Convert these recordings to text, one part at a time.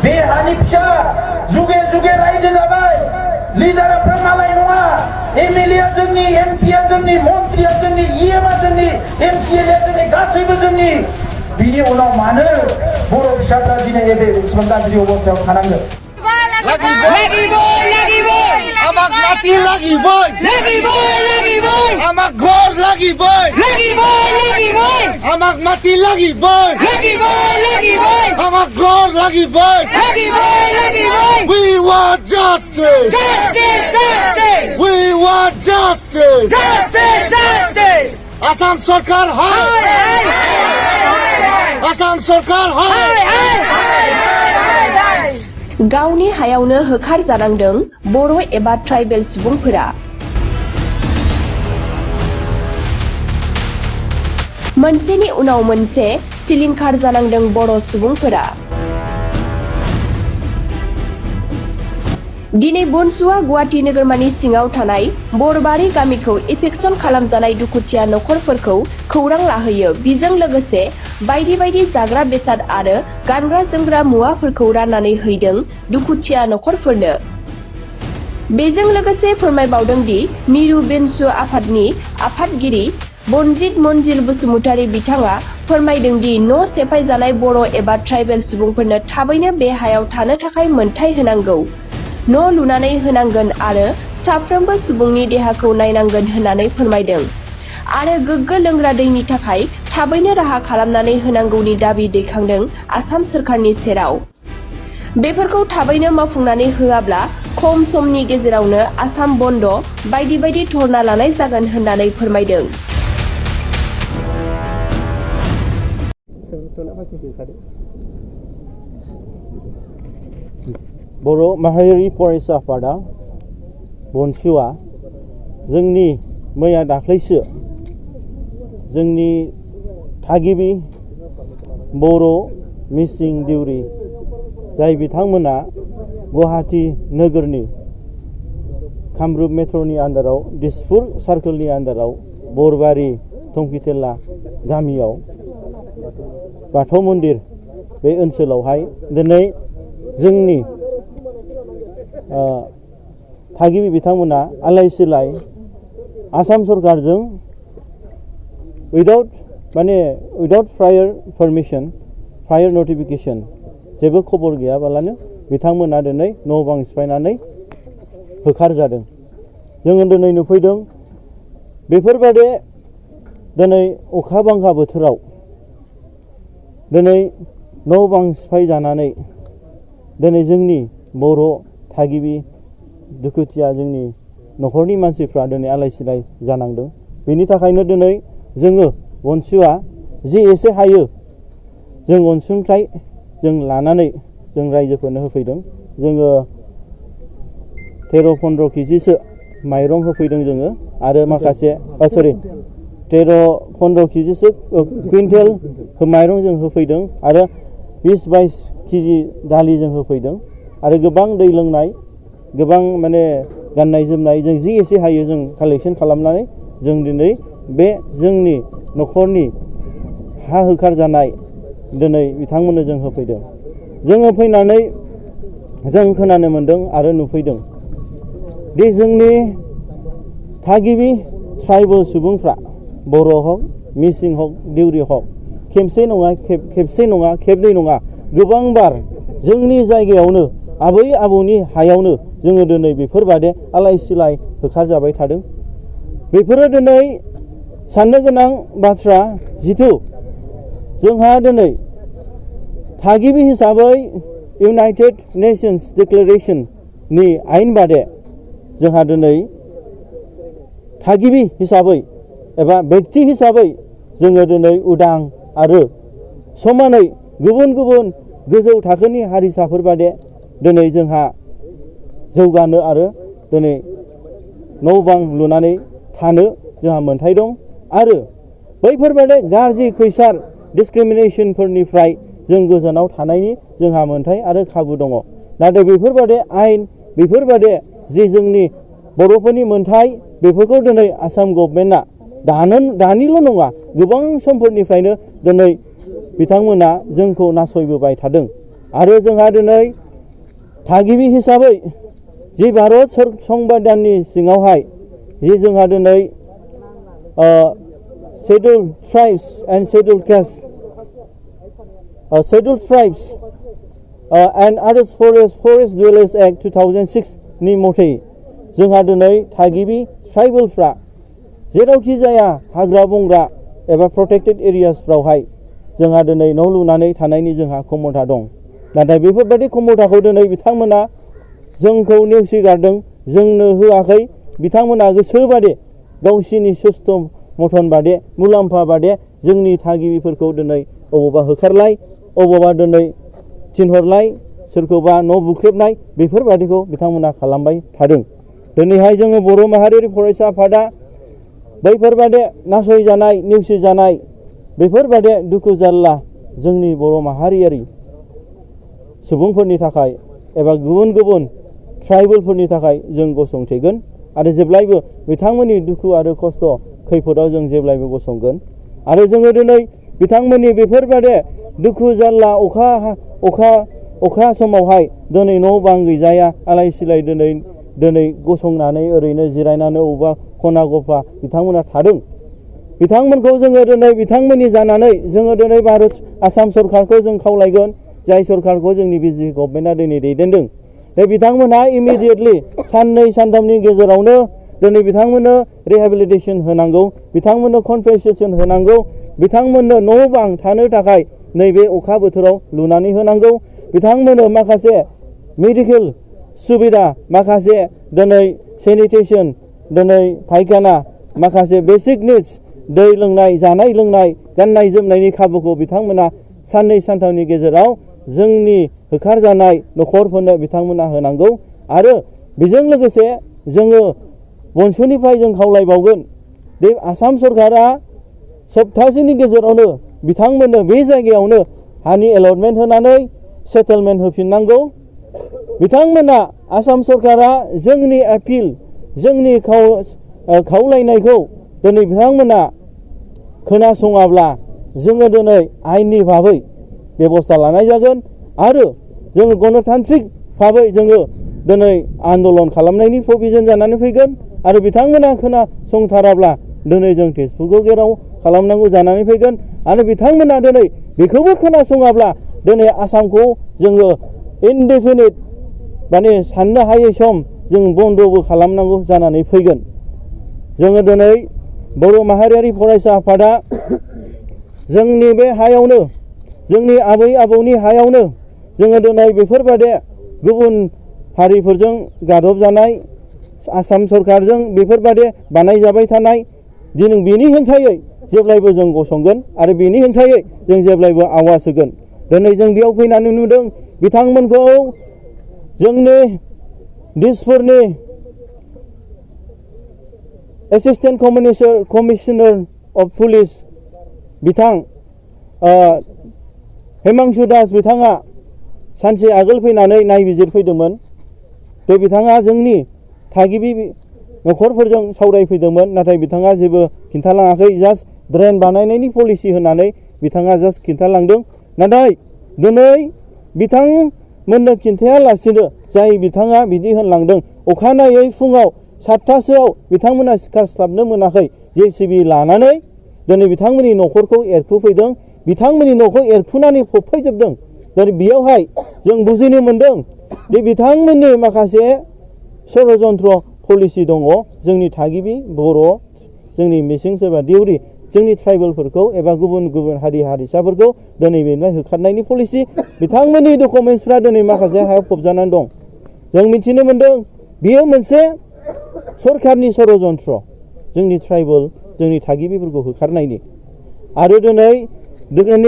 बे हानि फिसा जुगे जुगे रायजो जाबाय लिडारफ्रा मालाय नङा एमएलए जोंनि एमपि जोंनि मन्त्रिया जोंनि इएमआ जोंनि एमसिएलए जोंनि गासैबो जोंनि बिनि उनाव मानो बर' फिसाफ्रा दिनै बे बेसेबां गाज्रि अबस्थायाव थानांगोन Lagi boy, amak mati lagi boy, amak gor lagi boy, amak mati lagi boy, amak gor lagi boy, we want justice, we want justice, Assam Sarkar hai, Assam Sarkar hai. गावनि हायावनो होखार जानांदों बर' एबा ट्राइबेल सुबुंफोरा मोनसेनि उनाव मोनसे सिलिंखार जानांदों बर' सुबुंफोरा दिनै बनसुआ गुवाहाटी नोगोरमानि सिङाव थानाय बरबारि गामिखौ इफेक्सन खालामजानाय दुखुथिया नखरफोरखौ खौरां लाहोयो बेजों लोगोसे बायदि बायदि जाग्रा बेसाद आरो गानग्रा जोमग्रा मुवाफोरखौ राननानै हैदों दुखुथिया नखरफोरनो बेजों लोगोसे फोरमायबावदों दि मिरु बेनसु आफादनि आफादगिरि बनजित मनजिल बसुमतारी बिथाङा फोरमायदों दि न' सेफायजानाय बर' एबा ट्राइबेल सुबुंफोरनो थाबैनो बे हायाव थानो थाखाय मोनथाय होनांगौ न' लुनानै होनांगोन आरो साफ्रोमबो सुबुंनि देहाखौ नायनांगोन होननानै फोरमायदों आरो गोग्गो लोंग्रा दैनि थाखाय थाबैनो राहा खालामनानै होनांगौनि दाबि दैखांदों आसाम सोरखारनि सेराव बेफोरखौ थाबैनो मावफुंनानै होआब्ला खम समनि गेजेरावनो आसाम बन्द बायदि बायदि धरना लानाय जागोन होननानै फोरमायदों बर' माहारियारि फरायसा आफादा बनसुआ जोंनि मैया दाख्लैसो जोंनि थागिबि बर' मिसिं दिउरि जाय बिथांमोना गुवाहाटी नोगोरनि कामरुप मेट्र'नि आन्दाराव दिसपुर सार्कोलनि आन्दाराव बरबारि थंकिथेला गामियाव बाथौ मन्दिर बे ओनसोलावहाय दिनै जोंनि थागिबि बिथांमोना आलाय सिलाय आसाम सरकारजों without prior permission prior notification जेबो खबर गैयाबालानो बिथांमोना दिनै न' बां सिफायनानै होखार जादों जोङो दिनै नुफैदों बेफोरबादि दिनै अखा बांखा बोथोराव दिनै न' बां सिफाय जानानै दिनै जोंनि बर' थागिबि दुखुथिया जोंनि न'खरनि मानसिफ्रा दिनै आलाय सिलाय जानांदों बेनि थाखायनो दिनै जोङो बनसुआ जे एसे हायो जों अनसुंथाइ जों लानानै जों रायजोफोरनो होफैदों जोङो 13-15 केजिसो माइरं होफैदों जोङो आरो माखासे 13-15 केजिसो कुइन्टेल माइरं जों होफैदों आरो 20-22 केजि दालि जों होफैदों आरो गोबां दै लोंनाय गोबां माने गाननाय जोमनाय जों जि एसे हायो जों कालेक्शन खालामनानै जों दिनै बे जोंनि न'खरनि हा होखार जानाय दिनै बिथांमोननो जों होफैदों जोङो फैनानै जों खोनानो मोनदों आरो नुफैदों दि जोंनि थागिबि ट्राइबेल सुबुंफ्रा बर' हक मिसिं हक दिउरि हक खेबसे नङा खेबनै नङा गोबांबार जोंनि जायगायावनो आबै आबौनि हायावनो जोङो दिनै बेफोरबादि आलाय सिलाय होखार जाबाय थादों बेफोरो दिनै साननो गोनां बाथ्रा जिथु जोंहा दिनै थागिबि हिसाबै इउनाइटेड नेशन्स डिक्लेरेशननि आयेन बादे जोंहा दिनै थागिबि हिसाबै एबा व्यक्ति हिसाबै जोङो दिनै उदां आरो समानै गुबुन गुबुन गोजौ थाखोनि हारिसाफोर बादे दिनै जोंहा जौगानो आरो दिनै न' बां लुनानै थानो जोंहा मोन्थाय दं आरो बैफोरबादि गाज्रि खैसार डिसक्रिमिनेशनफोरनिफ्राय जों गोजानाव थानायनि जोंहा मोन्थाय आरो खाबु दङ नाथाय बेफोरबादि आयेन बेफोरबादि जे जोंनि बर'फोरनि मोन्थाय बेफोरखौ दिनै आसाम गभर्नमेन्टआ दानिल' नङा गोबां समफोरनिफ्रायनो दिनै बिथांमोना जोंखौ नासयबोबाय थादों आरो जोंहा दिनै थागिबि हिसाबै जि भारत संबिधाननि सिङावहाय जि जोंहा दिनै scheduled tribes and scheduled castes scheduled tribes and others forest dwellers act 2006 नि मथै जोंहा दिनै थागिबि ट्राइबेलफ्रा जेरावखि जाया हाग्रा बंग्रा एबा प्रोटेक्टेड एरियासफ्रावहाय जोंहा दिनै न' लुनानै थानायनि जोंहा क्षमता दं नाथाय बेफोरबायदि क्षमताखौ दिनै बिथांमोना जोंखौ नेवसिगारदों जोंनो होआखै बिथांमोना गोसोबादि गावसिनि सुस्थ' मथन बादे मुलाम्फा बादे जोंनि थागिबिफोरखौ दिनै अबावबा होखारलाय अबावबा दिनै थिनहरलाय सोरखौबा न' बुख्रेबनाय बेफोरबादिखौ बिथांमोना खालामबाय थादों दिनैहाय जोङो बर' माहारियारि फरायसा आफादा बैफोरबादि नासयजानाय नेवसिजानाय बेफोरबादि दुखु जारला जोंनि बर' माहारियारि सुबुंफोरनि थाखाय एबा गुबुन गुबुन ट्राइबेलफोरनि थाखाय जों गसंथेगोन आरो जेब्लायबो बिथांमोननि दुखु आरो खस्थ' खैफोदाव जों जेब्लायबो गसंगोन आरो जोङो दिनै बिथांमोननि बेफोरबादि दुखु जारला अखा समावहाय दिनै न' बां गैजाया आलाय सिलाय दिनै गसंनानै ओरैनो जिरायनानै अबेबा खना गफा बिथांमोना थादों बिथांमोनखौ जोङो दिनै बिथांमोननि जानानै जोङो दिनै भारत आसाम सरकारखौ जों खावलायगोन जाय सरकारखौ जोंनि बिजेपि गभर्नमेन्टआ दिनै दैदेनदों बे बिथांमोनहा इमिडियेटलि साननै सानथामनि गेजेरावनो दिनै बिथांमोननो रिहेबिलिटेसन होनांगौ बिथांमोननो कम्पेनसेसन होनांगौ बिथांमोननो न' बां थानो थाखाय नैबे अखा बोथोराव लुनानै होनांगौ बिथांमोननो माखासे मेडिकेल सुबिदा माखासे दिनै सेनिटेसन दिनै फायखाना माखासे बेसिक निड्स दै लोंनाय जानाय लोंनाय गाननाय जोमनायनि खाबुखौ बिथांमोना साननै सानथामनि गेजेराव जोंनि होखारजानाय न'खरफोरनो बिथांमोना होनांगौ आरो बेजों लोगोसे जोङो बनसुनिफ्राय जों खावलायबावगोन बे आसाम सरकारा सप्तासेनि गेजेरावनो बिथांमोननो बे जायगायावनो हानि एलटमेन्ट होनानै सेटेलमेन्ट होफिननांगौ बिथांमोना आसाम सरकारा जोंनि आपिल जोंनि खावलायनायखौ दिनै बिथांमोना खोनासङाब्ला जोङो दिनै आयेननि भाबै बेबस्था लानाय जागोन आरो जोङो गणतान्त्रिक भाबै जोङो दिनै आन्दलन खालामनायनि प्रभिजन जानानै फैगोन आरो बिथांमोना खोनासंथाराब्ला दिनै जों तेजपुरखौ घेराव खालामनांगौ जानानै फैगोन आरो बिथांमोना दिनै बेखौबो खोनासङाब्ला दिनै आसामखौ जोङो इनडेफिनिट माने साननो हायै सम जों बन्द'बो खालामनांगौ जानानै फैगोन जोङो दिनै बर' माहारियारि फरायसा आफादा जोंनि बे हायावनो जोंनि आबै आबौनि हायावनो जोङो दिनै बेफोरबादि गुबुन हारिफोरजों गादबजानाय आसाम सरकारजों बेफोरबादि बानायजाबाय थानाय दिनै बेनि हेंथायै जेब्लायबो जों गसंगोन आरो बेनि हेंथायै जों जेब्लायबो आवाज होगोन दिनै जों बेयाव फैनानै नुदों बिथांमोनखौ जोंनि दिसपुरनि एसिस्टेन्ट कमिशनार अफ पुलिस बिथां हिमांशु दास बिथाङा सानसे आगोल फैनानै नायबिजिरफैदोंमोन बे बिथाङा जोंनि थागिबि न'खरफोरजों सावरायफैदोंमोन नाथाय बिथाङा जेबो खिन्थालाङाखै जास्ट ड्रेन बानायनायनि पलिसि होनानै बिथाङा जास्ट खिन्थालांदों नाथाय दिनै बिथांमोननो खिन्थायालासिनो जाय बिथाङा बिदि होनलांदों अखानायै फुङाव 7थासोआव बिथांमोना सिखारस्लाबनो मोनाखै JCB लानानै दिनै बिथांमोननि न'खरखौ एरफुफैदों बिथांमोननि न'खौ एरफुनानै फबफैजोबदों दिनै बेयावहाय जों बुजिनो मोन्दों दि बिथांमोननि माखासे षड़यन्त्र पलिसि दङ जोंनि थागिबि बर' जोंनि मिसिं सोरबा दिउरि जोंनि ट्राइबेलफोरखौ एबा गुबुन गुबुन हारि हारिसाफोरखौ दिनै बेनिफ्राय होखारनायनि पलिसि बिथांमोननि डकुमेन्टसफ्रा दिनै माखासे हायाव फबजानानै दं जों मिथिनो मोन्दों बेयो मोनसे सरकारनि षड़यन्त्र जोंनि ट्राइबेल जोंनि थागिबिफोरखौ होखारनायनि आरो दिनै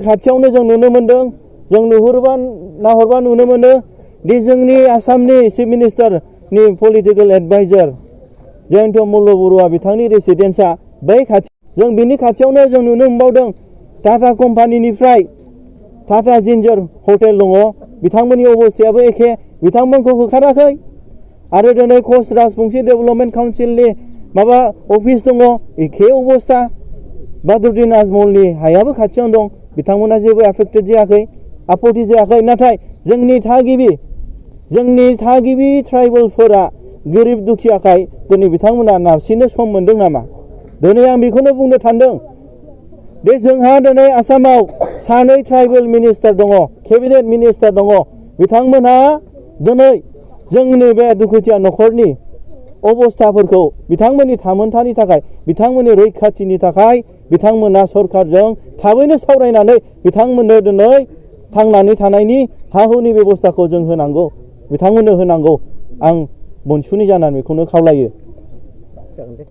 खाथियावनो जों नुनो मोन्दों जों नाहरबा नुनो मोनो दि जोंनि आसामनि चिफ मिनिस्टारनि पलिटिकेल एडभाइजार जयन्त मल्ल बरुवा बिथांनि रेसिडेन्सआ बै खाथि जों बिनि खाथियावनो जों नुनो मोनबावदों टाटा कम्पानिनिफ्राय टाटा जिन्जार हटेल दङ बिथांमोननि अबस्थायाबो एखे बिथांमोनखौ होखाराखै आरो दिनै कच राजबंशी डेभेलपमेन्ट काउन्सिलनि माबा अफिस दङ एखे अबस्था बादरुद्दिन आजमलनि हायाबो खाथियावनो दं बिथांमोना जेबो एफेक्टेड जायाखै आपत्ति जायाखै नाथाय जोंनि थागिबि ट्राइबेलफोरा गोरिब दुखियाखाय दिनै बिथांमोना नारसिननो सम मोनदों नामा दिनै आं बेखौनो बुंनो सानदों दे जोंहा दिनै आसामाव सानै ट्राइबेल मिनिस्टार दङ केबिनेट मिनिस्टार दङ बिथांमोना दिनै जोंनि बे दुखुथिया न'खरनि अबस्थाफोरखौ बिथांमोननि थामोनथानि थाखाय बिथांमोननि रैखाथिनि थाखाय बिथांमोना सरकारजों थाबैनो सावरायनानै बिथांमोननो दिनै थांनानै थानायनि हा-हुनि बेबस्थाखौ जों होनांगौ बिथांमोननो होनांगौ आं बनसुनि जानानै बेखौनो खावलायो